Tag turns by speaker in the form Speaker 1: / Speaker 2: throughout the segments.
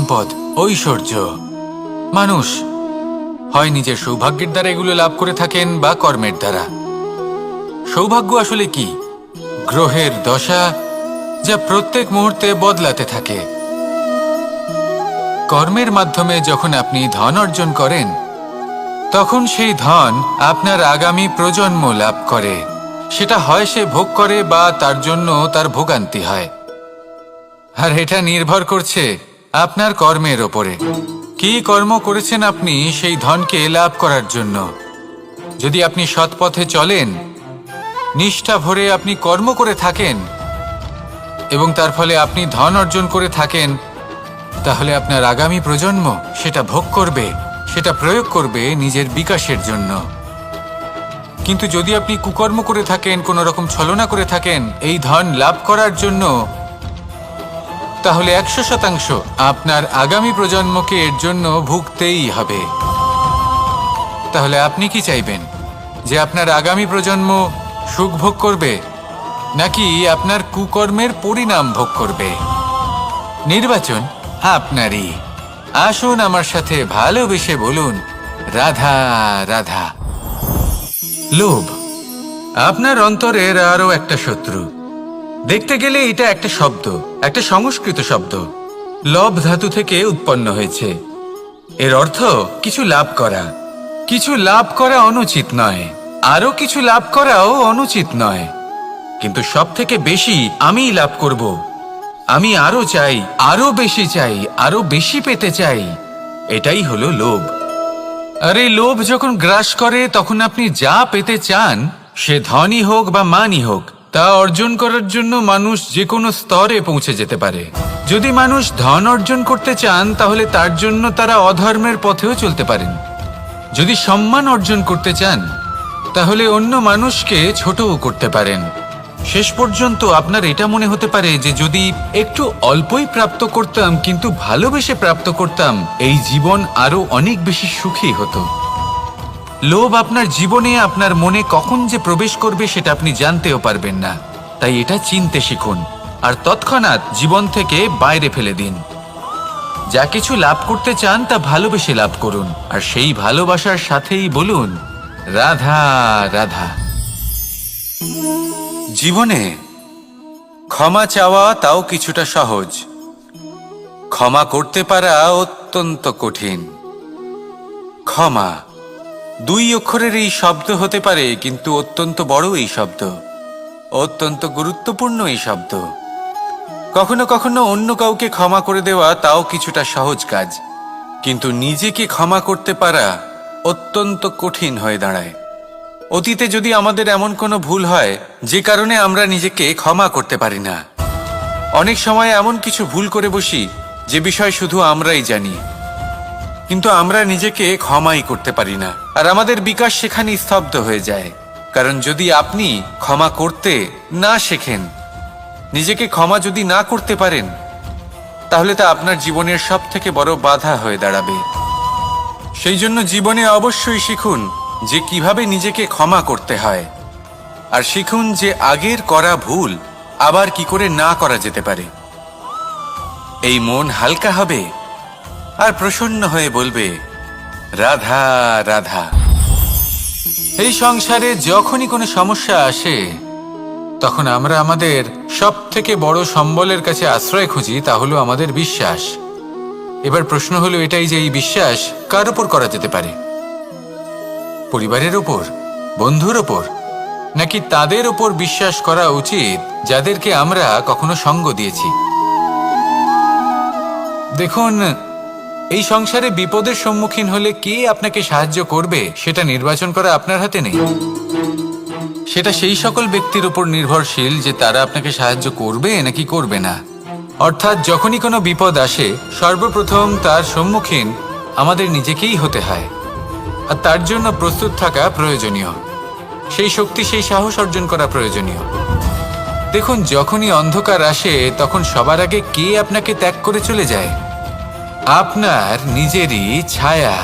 Speaker 1: সম্পদ, ঐশ্বর্য। মানুষ হয় নিজের সৌভাগ্যের দ্বারা এগুলো লাভ করে থাকেন বা কর্মের দ্বারা। সৌভাগ্য আসলে কি? গ্রহের দশা, যা প্রত্যেক মুহূর্তে বদলাতে থাকে। কর্মের মাধ্যমে যখন আপনি ধন অর্জন করেন, তখন সেই ধন আপনার আগামী প্রজন্ম লাভ করে। সেটা হয় সে ভোগ করে বা তার জন্য তার ভোগান্তি হয়। আর এটা নির্ভর করছে আপনার কর্মের ওপরে। কি কর্ম করেছেন আপনি সেই ধনকে লাভ করার জন্য? যদি আপনি সৎ পথে চলেন, নিষ্ঠা ভরে আপনি কর্ম করে থাকেন এবং তার ফলে আপনি ধন অর্জন করে থাকেন, তাহলে আপনার আগামী প্রজন্ম সেটা ভোগ করবে, সেটা প্রয়োগ করবে নিজের বিকাশের জন্য। কিন্তু যদি আপনি কুকর্ম করে থাকেন, কোনো রকম ছলনা করে থাকেন এই ধন লাভ করার জন্য, তাহলে 100% আপনার আগামী প্রজন্মকে এর জন্য ভুগতেই হবে। তাহলে আপনি কি চাইবেন? যে আপনার আগামী প্রজন্ম সুখ ভোগ করবে, নাকি আপনার কুকর্মের পরিণাম ভোগ করবে? নির্বাচন আপনারই। আসুন আমার সাথে ভালোবেসে বলুন, রাধা রাধা। লোভ আপনার অন্তরের আরো একটা শত্রু। দেখতে গেলে এটা একটা শব্দ, একটা সংস্কৃত শব্দ। লব ধাতু থেকে উৎপন্ন হয়েছে। এর অর্থ কিছু লাভ করা। কিছু লাভ করা অনুচিত নয়, আরো কিছু লাভ করাও অনুচিত নয়, কিন্তু সব থেকে বেশি আমিই লাভ করব, আমি আরো চাই, আরো বেশি চাই, আরো বেশি পেতে চাই, এটাই হলো লোভ। আর এই লোভ যখন গ্রাস করে, তখন আপনি যা পেতে চান, সে ধনই হোক বা মানই হোক, তা অর্জন করার জন্য মানুষ যে কোনো স্তরে পৌঁছে যেতে পারে। যদি মানুষ ধন অর্জন করতে চান, তাহলে তার জন্য তারা অধর্মের পথেও চলতে পারেন। যদি সম্মান অর্জন করতে চান, তাহলে অন্য মানুষকে ছোটও করতে পারেন। শেষ পর্যন্ত আপনার এটা মনে হতে পারে যে যদি একটু অল্পই প্রাপ্ত করতাম, কিন্তু ভালোবেসে প্রাপ্ত করতাম, এই জীবন আরো অনেক বেশি সুখী হতো। লোভ আপনার জীবনে, আপনার মনে কখন যে প্রবেশ করবে সেটা আপনি জানতেও পারবেন না। তাই এটা চিনতে শিখুন আর তৎক্ষণাৎ জীবন থেকে বাইরে ফেলে দিন। যা কিছু লাভ করতে চান তা ভালোবেসে লাভ করুন, আর সেই ভালোবাসার সাথেই বলুন, রাধা রাধা। জীবনে ক্ষমা চাওয়া তাও কিছুটা সহজ, ক্ষমা করতে পারা অত্যন্ত কঠিন। ক্ষমা 2 অক্ষরের এই শব্দ হতে পারে, কিন্তু অত্যন্ত বড় এই শব্দ, অত্যন্ত গুরুত্বপূর্ণ এই শব্দ। কখনো কখনো অন্য কাউকে ক্ষমা করে দেওয়া তাও কিছুটা সহজ কাজ, কিন্তু নিজেকে ক্ষমা করতে পারা অত্যন্ত কঠিন হয়ে দাঁড়ায়। অতীতে যদি আমাদের এমন কোনো ভুল হয় যে কারণে আমরা নিজেকে ক্ষমা করতে পারি না, অনেক সময় এমন কিছু ভুল করে বসি যে বিষয় শুধু আমরাই জানি, কিন্তু আমরা নিজেকে ক্ষমাই করতে পারি না, আর আমাদের বিকাশ সেখানেই স্তব্ধ হয়ে যায়। কারণ যদি আপনি ক্ষমা করতে না শেখেন, নিজেকে ক্ষমা যদি না করতে পারেন, তাহলে তা আপনার জীবনের সব থেকে বড় বাধা হয়ে দাঁড়াবে। সেই জন্য জীবনে অবশ্যই শিখুন যে কিভাবে নিজেকে ক্ষমা করতে হয়, আর শিখুন যে আগের করা ভুল আবার কি করে না করা যেতে পারে। এই মন হালকা হবে আর প্রসন্ন হয়ে বলবে, রাধা রাধা। এই সংসারে যখনই কোনো সমস্যা আসে, তখন আমরা আমাদের সব থেকে বড় সম্বলের কাছে আশ্রয় খুঁজি, তা হলো আমাদের বিশ্বাস। এবার প্রশ্ন হলো এটাই যে এই বিশ্বাস কার উপর করা যেতে পারে? পরিবারের ওপর, বন্ধুর ওপর, নাকি তাদের ওপর বিশ্বাস করা উচিত যাদেরকে আমরা কখনো সঙ্গ দিয়েছি? দেখুন, এই সংসারে বিপদের সম্মুখীন হলে কে আপনাকে সাহায্য করবে সেটা নির্বাচন করা আপনার হাতে নেই। সেটা সেই সকল ব্যক্তির উপর নির্ভরশীল যে তারা আপনাকে সাহায্য করবে নাকি করবে না। অর্থাৎ যখনই কোনো বিপদ আসে, সর্বপ্রথম তার সম্মুখীন আমাদের নিজেকেই হতে হয়, আর তার জন্য প্রস্তুত থাকা প্রয়োজনীয়। সেই শক্তি, সেই সাহস অর্জন করা প্রয়োজনীয়। দেখুন, যখনই অন্ধকার আসে, তখন সবার আগে কে আপনাকে ত্যাগ করে চলে যায়? আপনার নিজেরই ছায়া।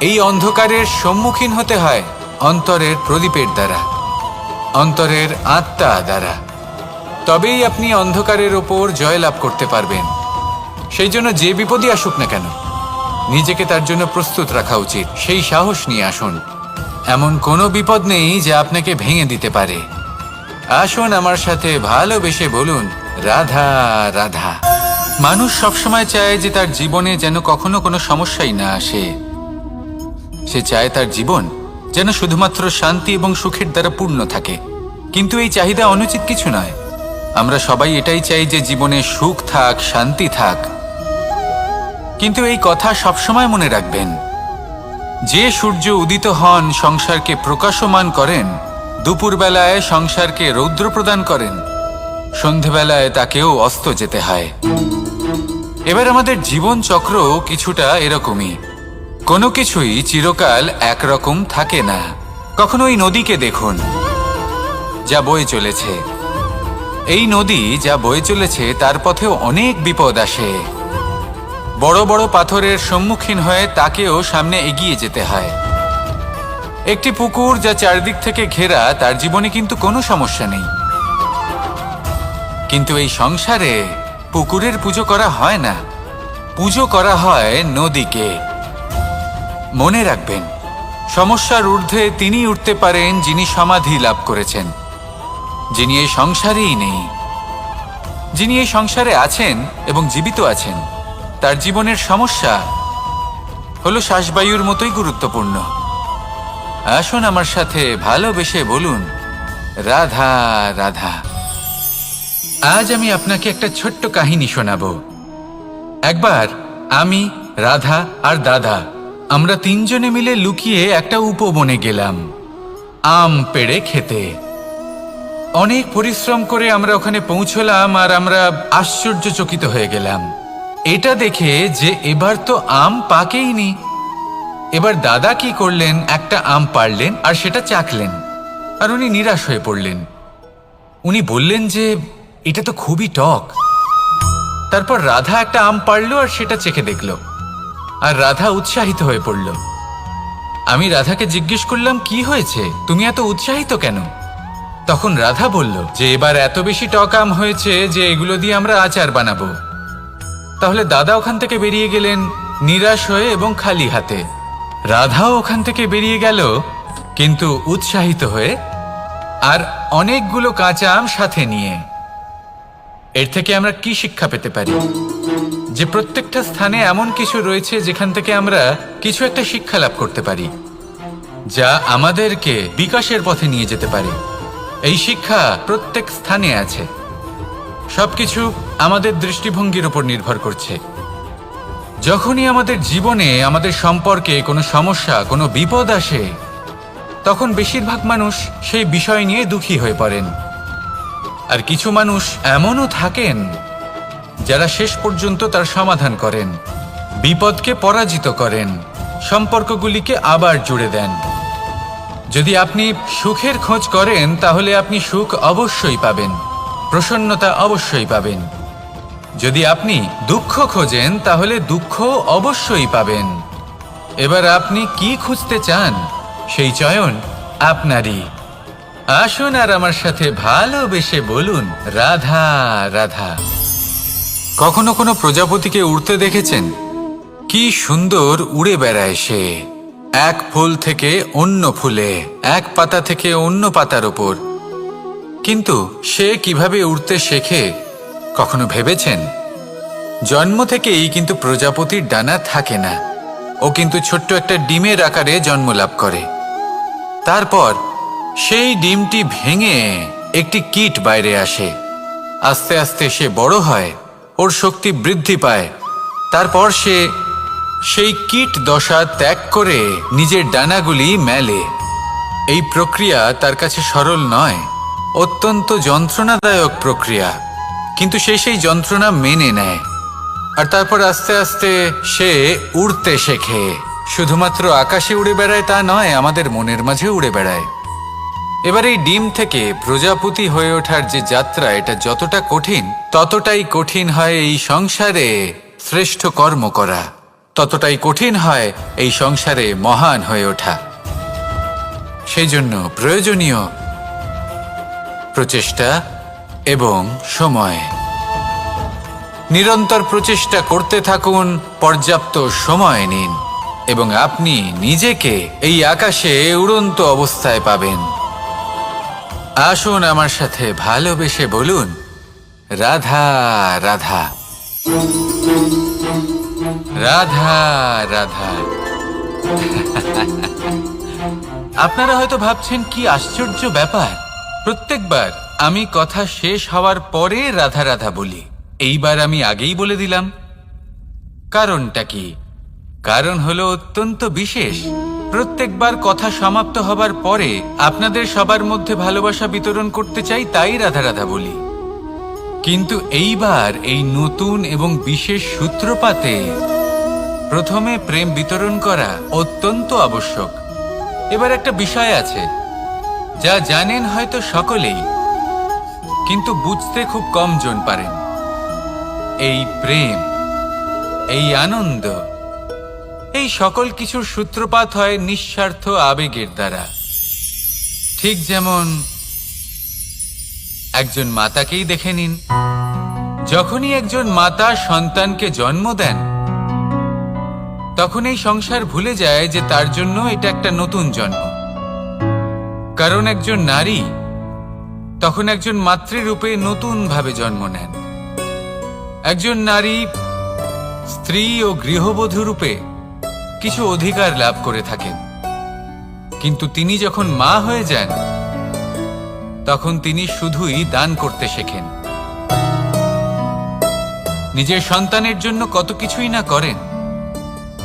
Speaker 1: এই অন্ধকারের সম্মুখীন হতে হয় অন্তরের প্রদীপের দ্বারা, অন্তরের আত্মা দ্বারা। তবেই আপনি অন্ধকারের ওপর জয়লাভ করতে পারবেন। সেই জন্য যে বিপদই আসুক না কেন নিজেকে তার জন্য প্রস্তুত রাখা উচিত। সেই সাহস নিয়ে আসুন। এমন কোনো বিপদ নেই যে আপনাকে ভেঙে দিতে পারে। আসুন আমার সাথে ভালোবেসে বলুন, রাধা রাধা। মানুষ সবসময় চায় যে তার জীবনে যেন কখনো কোনো সমস্যাই না আসে। সে চায় তার জীবন যেন শুধুমাত্র শান্তি এবং সুখের দ্বারা পূর্ণ থাকে। কিন্তু এই চাহিদা অনুচিত কিছু নয়। আমরা সবাই এটাই চাই যে জীবনে সুখ থাক, শান্তি থাক। কিন্তু এই কথা সবসময় মনে রাখবেন, যে সূর্য উদিত হন সংসারকে প্রকাশমান করেন, দুপুরবেলায় সংসারকে রৌদ্র প্রদান করেন, সন্ধেবেলায় তাকেও অস্ত যেতে হয়। এবার আমাদের জীবন চক্র কিছুটা এরকমই। কোনো কিছুই চিরকাল একরকম থাকে না। কখনো এই নদীকে দেখুন যা বয়ে চলেছে। এই নদী যা বয়ে চলেছে তার পথেও অনেক বিপদ আসে। বড় বড় পাথরের সম্মুখীন হয়ে তাকেও সামনে এগিয়ে যেতে হয়। একটি পুকুর যা চারদিক থেকে ঘেরা, তার জীবনে কিন্তু কোনো সমস্যা নেই। কিন্তু এই সংসারে পুকুরের পুজো করা হয় না, পুজো করা হয় নদীকে। মনে রাখবেন, সমস্যার ঊর্ধ্বে তিনি উঠতে পারেন যিনি সমাধি লাভ করেছেন, যিনি এই সংসারেই নেই। যিনি এই সংসারে আছেন এবং জীবিত আছেন, তার জীবনের সমস্যা হলো শ্বাসবায়ুর মতোই গুরুত্বপূর্ণ। আসুন আমার সাথে ভালোবেসে বলুন, রাধা রাধা। আজ আমি আপনাকে একটা ছোট্ট কাহিনী শোনাবো। একবার আমি, রাধা আর দাদা, আমরা তিনজনে মিলে লুকিয়ে একটা উপবনে গেলাম আম পেড়ে খেতে। অনেক পরিশ্রম করে আমরা ওখানে পৌঁছলাম আর আমরা আশ্চর্যচকিত হয়ে গেলাম এটা দেখে যে এবার তো আম পাকেইনি। এবার দাদা কি করলেন, একটা আম পাড়লেন আর সেটা চাখলেন, আর উনি নিরাশ হয়ে পড়লেন। উনি বললেন যে এটা তো খুবই টক। তারপর রাধা একটা আম পাড়ল আর সেটা চেখে দেখল, আর রাধা উৎসাহিত হয়ে পড়ল। আমি রাধাকে জিজ্ঞেস করলাম, কি হয়েছে, তুমি এত উৎসাহিত কেন? তখন রাধা বলল যে এবার এত বেশি টক আম হয়েছে যে এগুলো দিয়ে আমরা আচার বানাবো। তাহলে দাদা ওখান থেকে বেরিয়ে গেলেন নিরাশ হয়ে এবং খালি হাতে। রাধাও ওখান থেকে বেরিয়ে গেল কিন্তু উৎসাহিত হয়ে, আর অনেকগুলো কাঁচা আম সাথে নিয়ে। এর থেকে আমরা কি শিক্ষা পেতে পারি? যে প্রত্যেকটা স্থানে এমন কিছু রয়েছে যেখান থেকে আমরা কিছু একটা শিক্ষা লাভ করতে পারি, যা আমাদেরকে বিকাশের পথে নিয়ে যেতে পারে। এই শিক্ষা প্রত্যেক স্থানে আছে। সবকিছু আমাদের দৃষ্টিভঙ্গির উপর নির্ভর করছে। যখনই আমাদের জীবনে, আমাদের সম্পর্কে কোনো সমস্যা, কোনো বিপদ আসে, তখন বেশিরভাগ মানুষ সেই বিষয় নিয়ে দুঃখী হয়ে পড়েন। আর কিছু মানুষ এমনও থাকেন যারা শেষ পর্যন্ত তার সমাধান করেন, বিপদকে পরাজিত করেন, সম্পর্কগুলিকে আবার জুড়ে দেন। যদি আপনি সুখের খোঁজ করেন তাহলে আপনি সুখ অবশ্যই পাবেন, প্রসন্নতা অবশ্যই পাবেন। যদি আপনি দুঃখ খোঁজেন তাহলে দুঃখ অবশ্যই পাবেন। এবার আপনি কি খুঁজতে চান, সেই চয়ন আপনারই। আসুন আর আমার সাথে ভালোবেসে বলুন, রাধা রাধা। কখনো কোনো প্রজাপতিকে উড়তে দেখেছেন? কি সুন্দর উড়ে বেড়ায় সে, এক ফুল থেকে অন্য ফুলে, এক পাতা থেকে অন্য পাতার ওপর। কিন্তু সে কিভাবে উড়তে শেখে কখনো ভেবেছেন? জন্ম থেকেই কিন্তু প্রজাপতির ডানা থাকে না। ও কিন্তু ছোট্ট একটা ডিমের আকারে জন্ম লাভ করে। তারপর সেই ডিমটি ভেঙে একটি কীট বাইরে আসে। আস্তে আস্তে সে বড় হয়, ওর শক্তি বৃদ্ধি পায়। তারপর সে সেই কীট দশা ত্যাগ করে নিজের ডানাগুলি মেলে। এই প্রক্রিয়া তার কাছে সরল নয়, অত্যন্ত যন্ত্রণাদায়ক প্রক্রিয়া, কিন্তু সে সেই যন্ত্রণা মেনে নেয়। আর তারপর আস্তে আস্তে সে উড়তে শেখে। শুধুমাত্র আকাশে উড়ে বেড়ায় তা নয়, আমাদের মনের মাঝে উড়ে বেড়ায়। এবার এই ডিম থেকে প্রজাপতি হয়ে ওঠার যে যাত্রা, এটা যতটা কঠিন, ততটাই কঠিন হয় এই সংসারে শ্রেষ্ঠ কর্ম করা, ততটাই কঠিন হয় এই সংসারে মহান হয়ে ওঠা। সেই জন্য প্রয়োজনীয় প্রচেষ্টা এবং সময়। নিরন্তর প্রচেষ্টা করতে থাকুন, পর্যাপ্ত সময় নিন এবং আপনি নিজেকে এই আকাশে উড়ন্ত অবস্থায় পাবেন। আসুন আমার সাথে ভালোবেসে বলুন, রাধা রাধা, রাধা রাধা। আপনারা হয়তো ভাবছেন কি আশ্চর্য ব্যাপার, প্রত্যেকবার আমি কথা শেষ হওয়ার পরে রাধা রাধা বলি। এইবার আমি আগেই বলে দিলাম। কারণটা কি? কারণ হলো অত্যন্ত বিশেষ। প্রত্যেকবার কথা সমাপ্ত হবার পরে আপনাদের সবার মধ্যে ভালোবাসা বিতরণ করতে চাই, তাই রাধা রাধা বলি। কিন্তু এইবার এই নতুন এবং বিশেষ সূত্রপাতে প্রথমে প্রেম বিতরণ করা অত্যন্ত আবশ্যক। এবার একটা বিষয় আছে যা জানেন হয়তো সকলেই, কিন্তু বুঝতে খুব কম জন পারেন। এই প্রেম, এই আনন্দ, এই সকল কিছুর সূত্রপাত হয় নিঃস্বার্থ আবেগের দ্বারা। ঠিক যেমন একজন মাতাকেই দেখে নিন। যখনই একজন মাতা সন্তানকে জন্ম দেন, তখন এই সংসার ভুলে যায় যে তার জন্য এটা একটা নতুন জন্ম। কারণ একজন নারী তখন একজন মাতৃরূপে নতুন ভাবে জন্ম নেন। একজন নারী স্ত্রী ও গৃহবধূ রূপে কিছু অধিকার লাভ করে থাকেন, কিন্তু তিনি যখন মা হয়ে যান তখন তিনি শুধুই দান করতে শেখেন। নিজের সন্তানের জন্য কত কিছুই না করেন,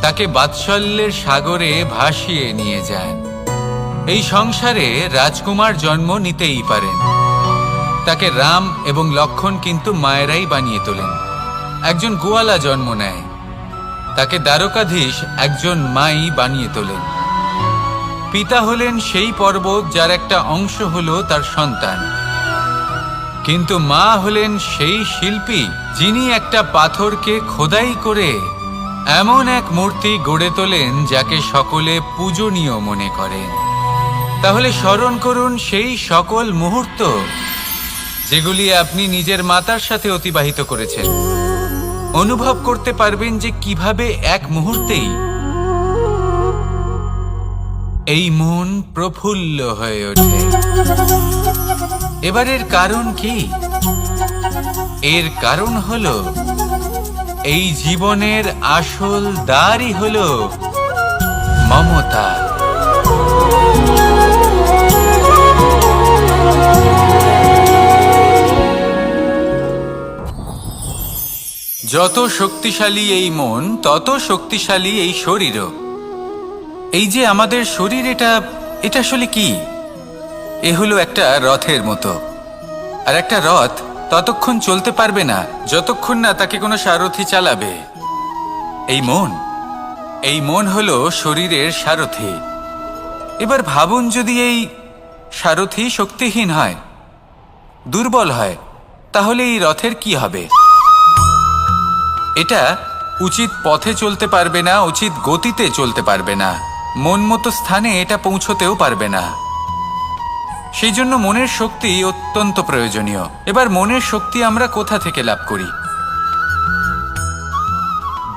Speaker 1: তাকে বাৎসল্যের সাগরে ভাসিয়ে নিয়ে যান। এই সংসারে রাজকুমার জন্ম নিতেই পারেন, তাকে রাম এবং লক্ষণ কিন্তু মায়েরাই বানিয়ে তোলেন। একজন গোয়ালা জন্ম নেয়, তাকে দ্বারকাধীশ একজন মাই বানিয়ে তোলেন। পিতা হলেন সেই পর্বত যার একটা অংশ হলো তার সন্তান, কিন্তু মা হলেন সেই শিল্পী যিনি একটা পাথরকে খোদাই করে এমন এক মূর্তি গড়ে তোলেন যাকে সকলে পূজনীয় মনে করেন। তাহলে স্মরণ করুন সেই সকল মুহূর্ত যেগুলি আপনি নিজের মাতার সাথে অতিবাহিত করেছেন। অনুভব করতে পারবেন যে কিভাবে এক মুহূর্তেই এই মন প্রফুল্ল হয়ে ওঠে। এবার এর কারণ কি? এর কারণ হলো এই জীবনের আসল দ্বারই হলো মমতা। যত শক্তিশালী এই মন, তত শক্তিশালী এই শরীরও। এই যে আমাদের শরীর, এটা আসলে কি? এ হলো একটা রথের মতো। আর একটা রথ ততক্ষণ চলতে পারবে না যতক্ষণ না তাকে কোনো সারথি চালাবে। এই মন হলো শরীরের সারথি। এবার ভাবুন, যদি এই সারথি শক্তিহীন হয়, দুর্বল হয়, তাহলে এই রথের কি হবে? এটা উচিত পথে চলতে পারবে না, উচিত গতিতে চলতে পারবে না, মন মতো স্থানে এটা পৌঁছতেও পারবে না। সেই জন্য মনের শক্তি অত্যন্ত প্রয়োজনীয়। এবার মনের শক্তি আমরা কোথা থেকে লাভ করি?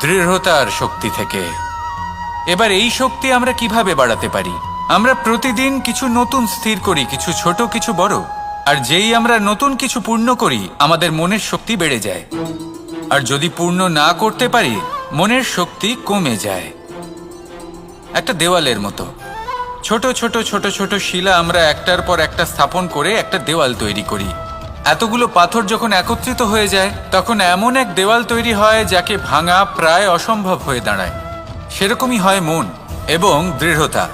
Speaker 1: দৃঢ়তার শক্তি থেকে। এবার এই শক্তি আমরা কিভাবে বাড়াতে পারি? আমরা প্রতিদিন কিছু নতুন স্থির করি, কিছু ছোট কিছু বড়। আর যেই আমরা নতুন কিছু পূর্ণ করি, আমাদের মনের শক্তি বেড়ে যায়। আর যদি পূর্ণ না করতে পারি, মনের শক্তি কমে যায়। একটা দেওয়ালের মতো ছোট ছোট ছোট ছোট শিলা আমরা একটার পর একটা স্থাপন করে একটা দেওয়াল তৈরি করি। এতগুলো পাথর যখন একত্রিত হয়ে যায়, তখন এমন এক দেওয়াল তৈরি হয় যাকে ভাঙা প্রায় অসম্ভব হয়ে দাঁড়ায়। সেরকমই হয় মন এবং দৃঢ়তা।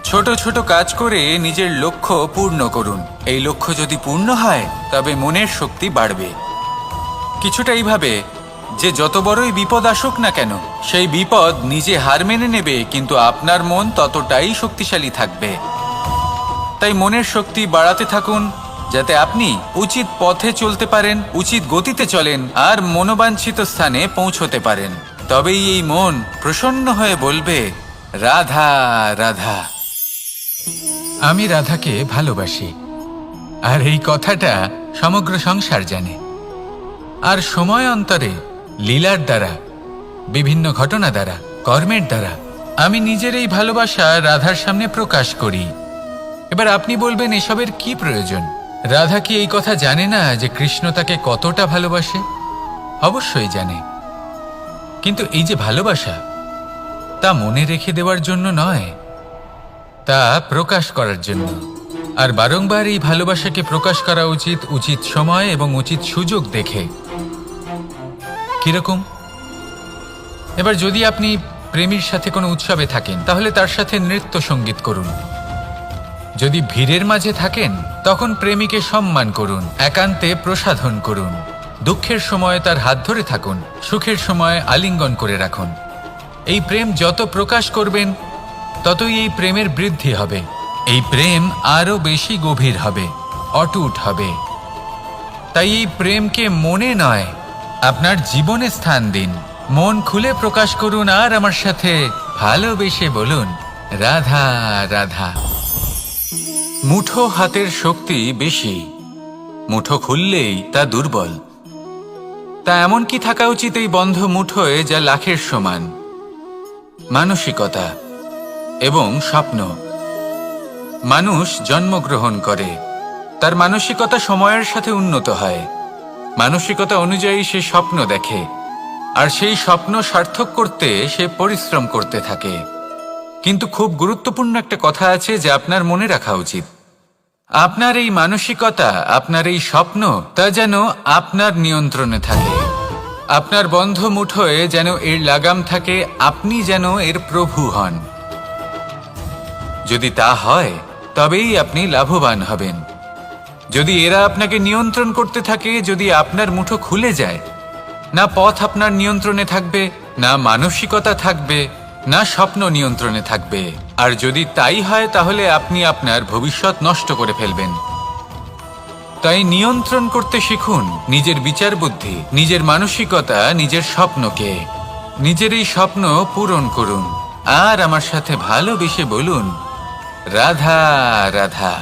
Speaker 1: ছোট ছোট কাজ করে নিজের লক্ষ্য পূর্ণ করুন। এই লক্ষ্য যদি পূর্ণ হয়, তবে মনের শক্তি বাড়বে। কিছুটা এইভাবে যে যত বড়ই বিপদ আসুক না কেন, সেই বিপদ নিজে হার মেনে নেবে, কিন্তু আপনার মন ততটাই শক্তিশালী থাকবে। তাই মনের শক্তি বাড়াতে থাকুন, যাতে আপনি উচিত পথে চলতে পারেন, উচিত গতিতে চলেন আর মনোবাঞ্ছিত স্থানে পৌঁছতে পারেন। তবেই এই মন প্রসন্ন হয়ে বলবে, রাধা রাধা। আমি রাধাকে ভালোবাসি, আর এই কথাটা সমগ্র সংসার জানে। আর সময় অন্তরে লীলার দ্বারা, বিভিন্ন ঘটনা দ্বারা, কর্মের দ্বারা আমি নিজের এই ভালোবাসা রাধার সামনে প্রকাশ করি। এবার আপনি বলবেন, এসবের কি প্রয়োজন? রাধা কি এই কথা জানে না যে কৃষ্ণ তাকে কতটা ভালোবাসে? অবশ্যই জানে, কিন্তু এই যে ভালোবাসা, তা মনে রেখে দেওয়ার জন্য নয়, তা প্রকাশ করার জন্য। আর বারংবার এই ভালোবাসাকে প্রকাশ করা উচিত, উচিত সময় এবং উচিত সুযোগ দেখে। কিরকম? এবার যদি আপনি প্রেমীর সাথে কোনো উৎসবে থাকেন, তাহলে তার সাথে নৃত্য সঙ্গীত করুন। যদি ভিড়ের মাঝে থাকেন, তখন প্রেমীকে সম্মান করুন, একান্তে প্রসাধন করুন। দুঃখের সময় তার হাত ধরে থাকুন, সুখের সময় আলিঙ্গন করে রাখুন। এই প্রেম যত প্রকাশ করবেন, ততই এই প্রেমের বৃদ্ধি হবে। এই প্রেম আরো বেশি গভীর হবে, অটুট হবে। তাই এই প্রেমকে মনে নয়, আপনার জীবনে স্থান দিন। মন খুলে প্রকাশ করুন আর আমার সাথে ভালোবেসে বলুন, রাধা রাধা। মুঠো হাতের শক্তি বেশি, মুঠো খুললেই তা দুর্বল। তা এমন কি থাকা উচিত এই বন্ধ মুঠোয় যা লাখের সমান? মানসিকতা এবং স্বপ্ন। মানুষ জন্মগ্রহণ করে, তার মানসিকতা সময়ের সাথে উন্নত হয়। মানসিকতা অনুযায়ী সে স্বপ্ন দেখে, আর সেই স্বপ্ন সার্থক করতে সে পরিশ্রম করতে থাকে। কিন্তু খুব গুরুত্বপূর্ণ একটা কথা আছে যা আপনার মনে রাখা উচিত। আপনার এই মানসিকতা, আপনার এই স্বপ্ন, তা যেন আপনার নিয়ন্ত্রণে থাকে। আপনার বন্ধ মুঠোয় যেন এর লাগাম থাকে, আপনি যেন এর প্রভু হন। যদি তা হয়, তবেই আপনি লাভবান হবেন। যদি এরা আপনাকে নিয়ন্ত্রণ করতে থাকে, যদি আপনার মুঠো খুলে যায়, না পথ আপনার নিয়ন্ত্রণে থাকবে, না মানসিকতা থাকবে, না স্বপ্ন নিয়ন্ত্রণে থাকবে। আর যদি তাই হয়, তাহলে আপনি আপনার ভবিষ্যৎ নষ্ট করে ফেলবেন। তাই নিয়ন্ত্রণ করতে শিখুন নিজের বিচার বুদ্ধি, নিজের মানসিকতা, নিজের স্বপ্নকে। নিজের এই স্বপ্ন পূরণ করুন আর আমার সাথে ভালোবেসে বলুন, রাধা রাধা।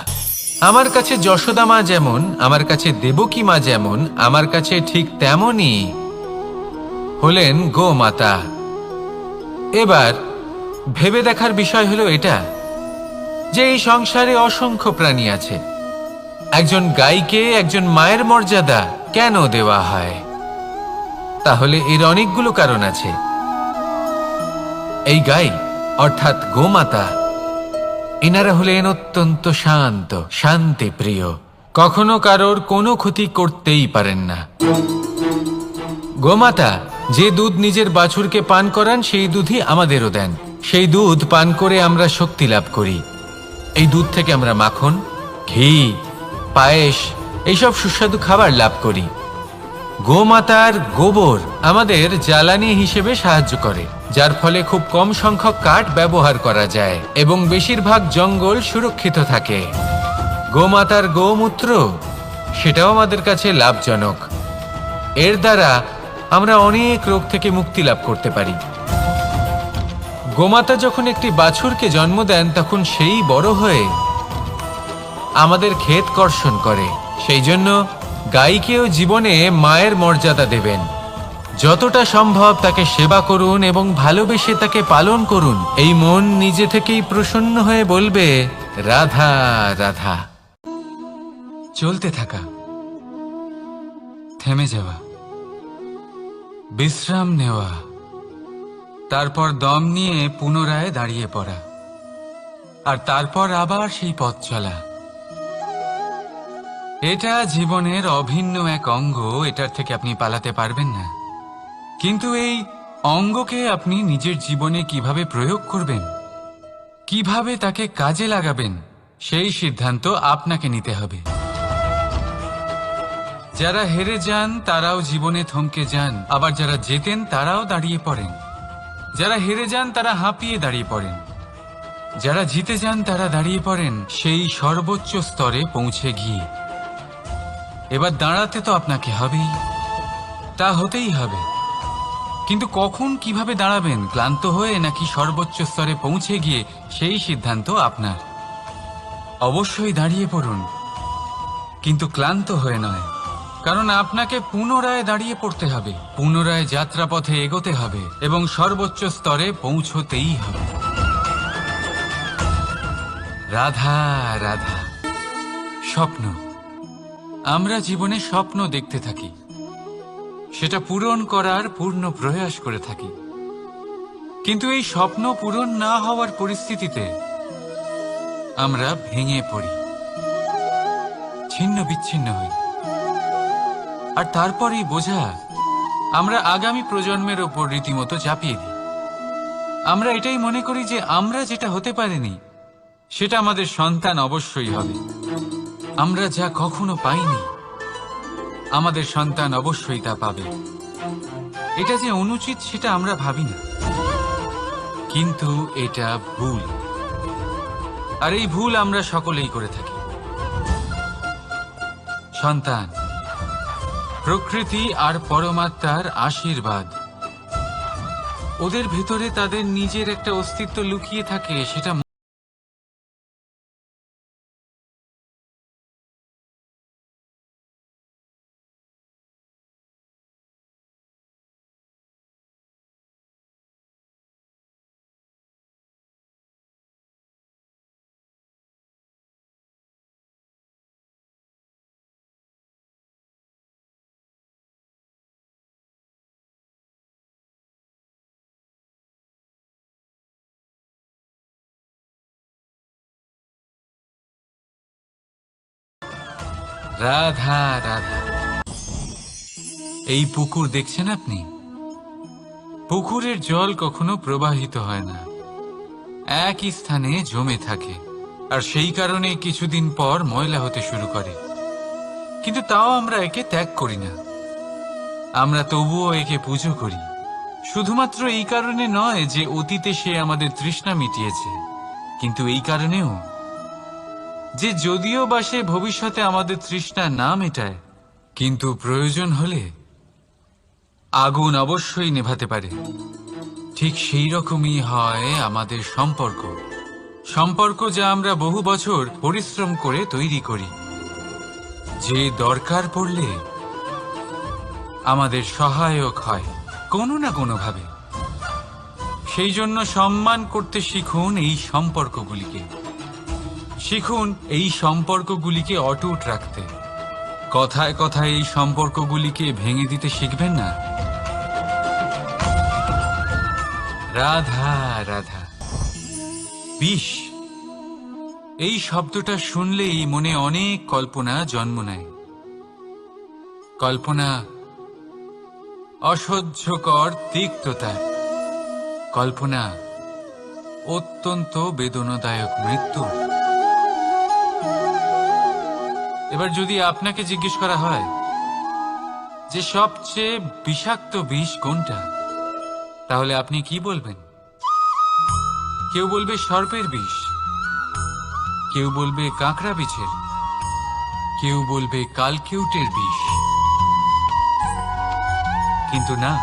Speaker 1: আমার কাছে যশোদা মা যেমন, আমার কাছে দেবকী মা যেমন, আমার কাছে ঠিক তেমনই হলেন গোমাতা। এবার ভেবে দেখার বিষয় হলো এটা, যে এই সংসারে অসংখ্য প্রাণী আছে। একজন গাইকে একজন মায়ের মর্যাদা কেন দেওয়া হয়? তাহলে এর অনেকগুলো কারণ আছে। এই গাই অর্থাৎ গোমাতা, এনারা হলেন অত্যন্ত শান্ত, শান্তি প্রিয়, কখনো কারোর কোনো ক্ষতি করতেই পারেন না। গোমাতা যে দুধ নিজের বাছুরকে পান করান, সেই দুধই আমাদেরও দেন। সেই দুধ পান করে আমরা শক্তি লাভ করি। এই দুধ থেকে আমরা মাখন, ঘি, পায়েস, এইসব সুস্বাদু খাবার লাভ করি। গোমাতার গোবর আমাদের জ্বালানি হিসেবে সাহায্য করে, যার ফলে খুব কম সংখ্যক কাঠ ব্যবহার করা যায় এবং বেশিরভাগ জঙ্গল সুরক্ষিত থাকে। গোমাতার গোমূত্র, সেটাও আমাদের কাছে লাভজনক। এর দ্বারা আমরা অনেক রোগ থেকে মুক্তি লাভ করতে পারি। গোমাতা যখন একটি বাছুরকে জন্ম দেন, তখন সেই বড় হয়ে আমাদের ক্ষেত কর্ষণ করে। সেই জন্য গাইকেও জীবনে মায়ের মর্যাদা দেবেন। যতটা সম্ভব তাকে সেবা করুন এবং ভালোবেসে তাকে পালন করুন। এই মন নিজে থেকেই প্রসন্ন হয়ে বলবে, রাধা রাধা। চলতে থাকা, থেমে যাওয়া, বিশ্রাম নেওয়া, তারপর দম নিয়ে পুনরায় দাঁড়িয়ে পড়া, আর তারপর আবার সেই পথ চলা। এটা জীবনের অভিন্ন এক অঙ্গ, এটার থেকে আপনি পালাতে পারবেন না। কিন্তু এই অঙ্গকে আপনি নিজের জীবনে কিভাবে প্রয়োগ করবেন, কিভাবে তাকে কাজে লাগাবেন, সেই সিদ্ধান্ত আপনাকে নিতে হবে। যারা হেরে যান তারাও জীবনে থমকে যান, আবার যারা জেতেন তারাও দাঁড়িয়ে পড়েন। যারা হেরে যান তারা হাঁপিয়ে দাঁড়িয়ে পড়েন, যারা জিতে যান তারা দাঁড়িয়ে পড়েন সেই সর্বোচ্চ স্তরে পৌঁছে গিয়ে। এবার দাঁড়াতে তো আপনাকে হবেই, তা হতেই হবে। কিন্তু কখন, কিভাবে দাঁড়াবেন, ক্লান্ত হয়ে নাকি সর্বোচ্চ স্তরে পৌঁছে গিয়ে, সেই সিদ্ধান্ত আপনার। অবশ্যই দাঁড়িয়ে পড়ুন, কিন্তু ক্লান্ত হয়ে নয়। কারণ আপনাকে পুনরায় দাঁড়িয়ে পড়তে হবে, পুনরায় যাত্রাপথে এগোতে হবে এবং সর্বোচ্চ স্তরে পৌঁছতেই হবে। রাধা রাধা। স্বপ্ন, আমরা জীবনে স্বপ্ন দেখতে থাকি, সেটা পূরণ করার পূর্ণ প্রয়াস করে থাকি, কিন্তু এই স্বপ্ন পূরণ না হওয়ার পরিস্থিতিতে আমরা ভেঙে পড়ি, ছিন্ন বিচ্ছিন্ন হই। আর তারপরেই বোঝা আমরা আগামী প্রজন্মের ওপর রীতিমতো চাপিয়ে দিই। আমরা এটাই মনে করি যে আমরা যেটা হতে পারিনি সেটা আমাদের সন্তান অবশ্যই হবে। আমরা যা কখনো পাইনি আমাদের সন্তান অবশ্যই তা পাবে। এটা যে অনুচিত সেটা আমরা ভাবি না, কিন্তু এটা ভুল। আর এই ভুল আমরা সকলেই করে থাকি। সন্তান প্রকৃতি আর পরমাত্মার আশীর্বাদ। ওদের ভেতরে তাদের নিজের একটা অস্তিত্ব লুকিয়ে থাকে, সেটা রাধা রাধা। এই পুকুর দেখছেন আপনি? পুকুরের জল কখনো প্রবাহিত হয় না, একই স্থানে জমে থাকে। আর সেই কারণে কিছুদিন পর ময়লা হতে শুরু করে, কিন্তু তাও আমরা একে ত্যাগ করি না। আমরা তবুও একে পুজো করি, শুধুমাত্র এই কারণে নয় যে অতীতে সে আমাদের তৃষ্ণা মিটিয়েছে, কিন্তু এই কারণেও যে যদিও বা সে ভবিষ্যতে আমাদের তৃষ্ণা না মেটায়, কিন্তু প্রয়োজন হলে আগুন অবশ্যই নেভাতে পারে। ঠিক সেই রকমই হয় আমাদের সম্পর্ক, সম্পর্ক যা আমরা বহু বছর পরিশ্রম করে তৈরি করি, যে দরকার পড়লে আমাদের সহায়ক হয় কোনো না কোনোভাবে। সেই জন্য সম্মান করতে শিখুন এই সম্পর্কগুলিকে, শিখুন এই সম্পর্কগুলিকে অটুট রাখতে। কথায় কথায় এই সম্পর্কগুলিকে ভেঙে দিতে শিখবেন না। রাধা রাধা। বিষ, এই শব্দটা শুনলেই মনে অনেক কল্পনা জন্ম নেয়। কল্পনা অসহ্যকর তিক্ততার, কল্পনা অত্যন্ত বেদনাদায়ক মৃত্যু। এবার যদি আপনাকে জিজ্ঞেস করা হয় যে সবচেয়ে বিষাক্ত বিষ কোনটা, তাহলে আপনি কি বলবেন? কেউ বলবে সর্পের বিষ, কেউ বলবে কাঁকড়া বিছের, কেউ বলবে কালকিউটের বিষ। কিন্তু না,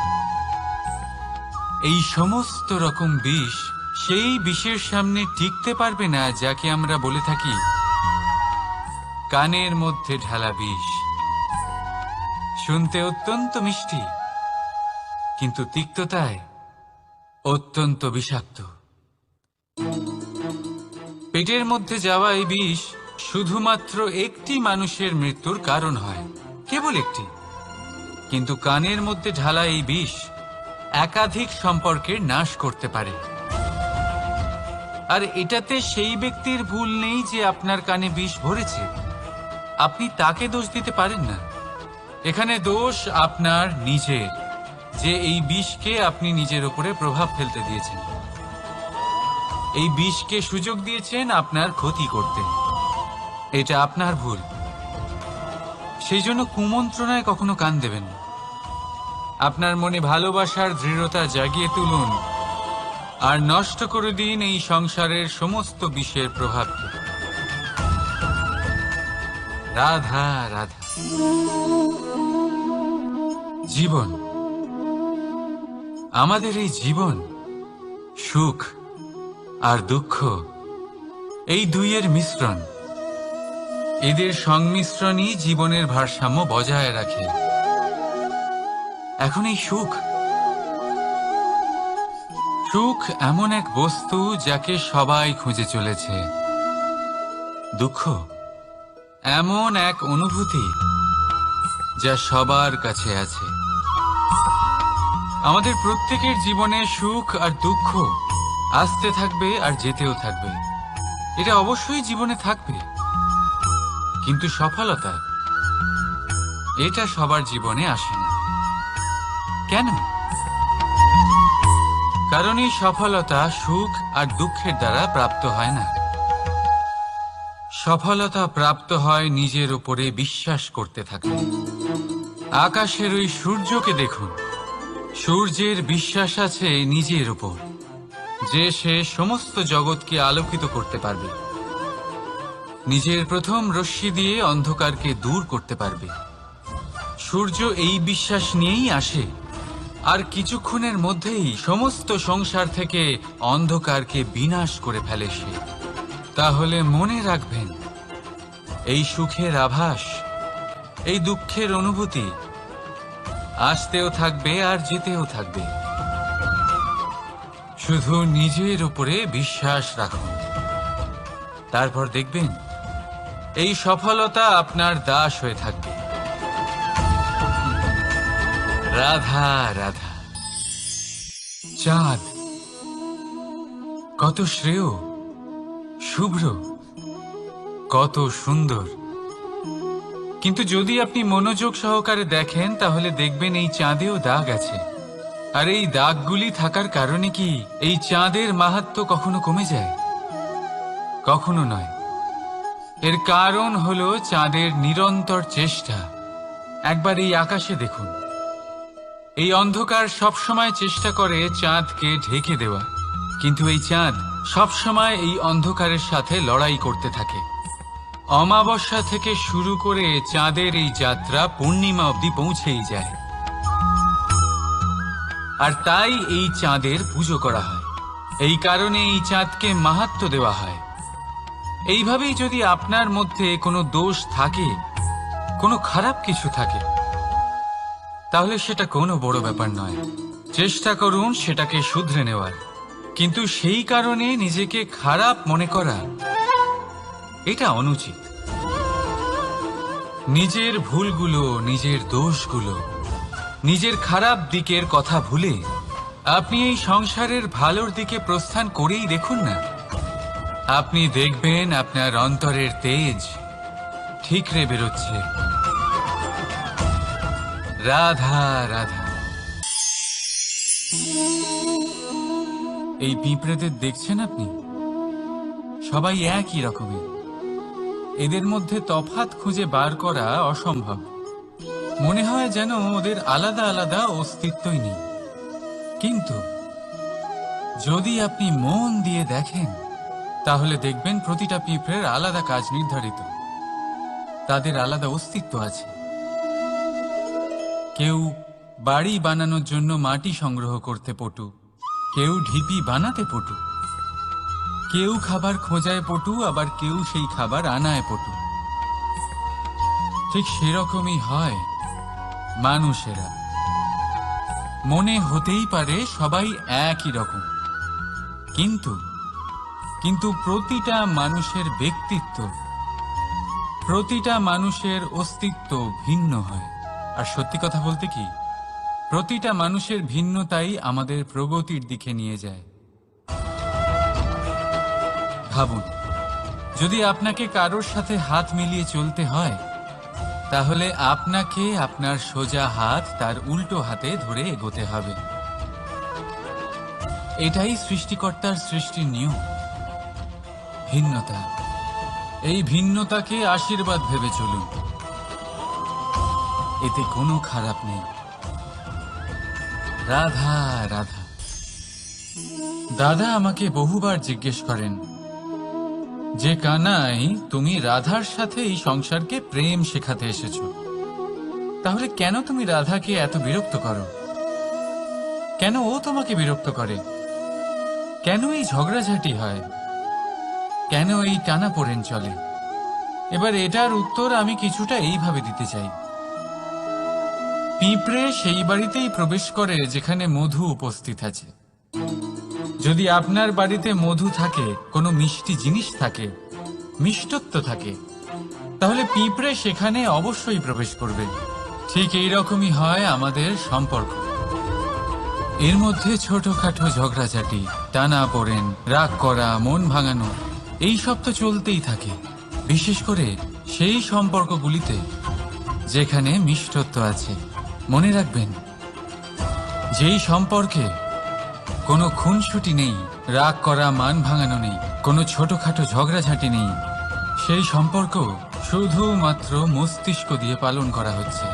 Speaker 1: এই সমস্ত রকম বিষ সেই বিষের সামনে টিকতে পারবে না যাকে আমরা বলে থাকি কানের মধ্যে ঢালা বিষ। শুনতে অত্যন্ত মিষ্টি, কিন্তু তিক্ততায় অত্যন্ত বিষাক্ত। পেটের মধ্যে যাওয়া এই বিষ শুধুমাত্র একটি মানুষের মৃত্যুর কারণ হয়, কেবল একটি। কিন্তু কানের মধ্যে ঢালা এই বিষ একাধিক সম্পর্কের নাশ করতে পারে। আর এটাতে সেই ব্যক্তির ভুল নেই যে আপনার কানে বিষ ভরেছে, আপনি তাকে দোষ দিতে পারেন না। এখানে দোষ আপনার নিজের, যে এই বিষকে আপনি নিজের উপরে প্রভাব ফেলতে দিয়েছেন, এই বিষকে সুযোগ দিয়েছেন আপনার ক্ষতি করতে। এটা আপনার ভুল। সেই জন্য কুমন্ত্রণায় কখনো কান দেবেন না। আপনার মনে ভালোবাসার দৃঢ়তা জাগিয়ে তুলুন আর নষ্ট করে দিন এই সংসারের সমস্ত বিষের প্রভাবকে। রাধা রাধা। জীবন, আমাদের এই জীবন সুখ আর দুঃখ, এই দুইয়ের মিশ্রণ। এদের সংমিশ্রণই জীবনের ভারসাম্য বজায় রাখে। এখন এই সুখ সুখ এমন এক বস্তু যাকে সবাই খুঁজে চলেছে। দুঃখ এমন এক অনুভূতি যা সবার কাছে আছে। আমাদের প্রত্যেকের জীবনে সুখ আর দুঃখ আসতে থাকবে আর যেতেও থাকবে। এটা অবশ্যই জীবনে থাকবে, কিন্তু সফলতা এটা সবার জীবনে আসে না। কেন? কারণ এই সফলতা সুখ আর দুঃখের দ্বারা প্রাপ্ত হয় না। সফলতা প্রাপ্ত হয় নিজের উপরে বিশ্বাস করতে থাকলে। আকাশের ওই সূর্যকে দেখুন, সূর্যের বিশ্বাস আছে নিজের উপর যে সে সমস্ত জগৎকে আলোকিত করতে পারবে, নিজের প্রথম রশ্মি দিয়ে অন্ধকারকে দূর করতে পারবে। সূর্য এই বিশ্বাস নিয়েই আসে, আর কিছুক্ষণের মধ্যেই সমস্ত সংসার থেকে অন্ধকারকে বিনাশ করে ফেলে সে। তাহলে মনে রাখবেন, এই সুখের আভাস, এই দুঃখের অনুভূতি আসতেও থাকবে আর যেতেও থাকবে। শুধু নিজের উপরে বিশ্বাস রাখুন, তারপর দেখবেন এই সফলতা আপনার দাস হয়ে থাকবে। রাধা রাধা। চাঁদ কত শ্রেয়, শুভ্র, কত সুন্দর, কিন্তু যদি আপনি মনোযোগ সহকারে দেখেন তাহলে দেখবেন এই চাঁদেও দাগ আছে। আর এই দাগগুলি থাকার কারণে কি এই চাঁদের মাহাত্ম্য কখনো কমে যায়? কখনো নয়। এর কারণ হলো চাঁদের নিরন্তর চেষ্টা। একবার এই আকাশে দেখুন, এই অন্ধকার সবসময় চেষ্টা করে চাঁদকে ঢেকে দেওয়া, কিন্তু এই চাঁদ সবসময় এই অন্ধকারের সাথে লড়াই করতে থাকে। অমাবস্যা থেকে শুরু করে চাঁদের এই যাত্রা পূর্ণিমা অবধি পৌঁছেই যায়। আর তাই এই চাঁদের পুজো করা হয়, এই কারণে এই চাঁদকে মাহাত্ম্য দেওয়া হয়। এইভাবেই যদি আপনার মধ্যে কোনো দোষ থাকে, কোনো খারাপ কিছু থাকে, তাহলে সেটা কোনো বড় ব্যাপার নয়। চেষ্টা করুন সেটাকে শুধরে নেওয়ার, কিন্তু সেই কারণে নিজেকে খারাপ মনে করা এটা অনুচিত। নিজের ভুলগুলো, নিজের দোষগুলো, নিজের খারাপ দিকের কথা ভুলে আপনি এই সংসারের ভালোর দিকে প্রস্থান করেই দেখুন না। আপনি দেখবেন আপনার অন্তরের তেজ ঠিকরে বেরোচ্ছে। রাধা রাধা। এই পিঁপড়েদের দেখছেন আপনি? সবাই একই রকমের। এদের মধ্যে তফাৎ খুঁজে বার করা অসম্ভব। মনে হয় যেন ওদের আলাদা আলাদা অস্তিত্বই নেই। কিন্তু যদি আপনি মন দিয়ে দেখেন তাহলে দেখবেন প্রতিটা পিঁপড়ের আলাদা কাজ নির্ধারিত, তাদের আলাদা অস্তিত্ব আছে। কেউ বাড়ি বানানোর জন্য মাটি সংগ্রহ করতে পটু, কেউ ঢিপি বানাতে পটু, কেউ খাবার খোঁজায় পটু, আবার কেউ সেই খাবার আনায় পটু। ঠিক সেরকমই হয় মানুষেরা। মনে হতেই পারে সবাই একই রকম, কিন্তু প্রতিটা মানুষের ব্যক্তিত্ব, প্রতিটা মানুষের অস্তিত্ব ভিন্ন হয়। আর সত্যি কথা বলতে কি, প্রতিটা মানুষের ভিন্নতাই আমাদের প্রগতির দিকে নিয়ে যায়। ভাবুন, যদি আপনাকে কারোর সাথে হাত মিলিয়ে চলতে হয়, তাহলে আপনাকে আপনার সোজা হাত তার উল্টো হাতে ধরে এগোতে হবে। এটাই সৃষ্টিকর্তার সৃষ্টির নিয়ম। ভিন্নতা, এই ভিন্নতাকে আশীর্বাদ ভেবে চলুন, এতে কোনো খারাপ নেই। রাধা রাধা। দাদা আমাকে বহুবার জিজ্ঞেস করেন যে কানাই, তুমি রাধার সাথে এই সংসারকে প্রেম শেখাতে এসেছো, তাহলে কেন তুমি রাধাকে এত বিরক্ত করো? কেন ও তোমাকে বিরক্ত করে? কেন এই ঝগড়াঝাটি হয়? কেন এই টানাপোড়েন চলে? এবার এটার উত্তর আমি কিছুটা এইভাবে দিতে চাই। পিঁপড়ে সেই বাড়িতেই প্রবেশ করে যেখানে মধু উপস্থিত আছে। যদি আপনার বাড়িতে মধু থাকে, কোনো মিষ্টি জিনিস থাকে, মিষ্টত্ব থাকে, তাহলে পিঁপড়ে সেখানে অবশ্যই প্রবেশ করবে। ঠিক এই রকমই হয় আমাদের সম্পর্ক। এর মধ্যে ছোটখাটো ঝগড়াঝাটি, টানা পড়েন, রাগ করা, মন ভাঙানো, এই সব তো চলতেই থাকে, বিশেষ করে সেই সম্পর্কগুলিতে যেখানে মিষ্টত্ব আছে। মনে রাখবেন, যেই সম্পর্কে কোনো খুনসুটি নেই, রাগ করা, মান ভাঙানো নেই, কোনো ছোটখাটো ঝগড়াঝাটি নেই, সেই সম্পর্ক শুধুমাত্র মস্তিষ্ক দিয়ে পালন করা হচ্ছে।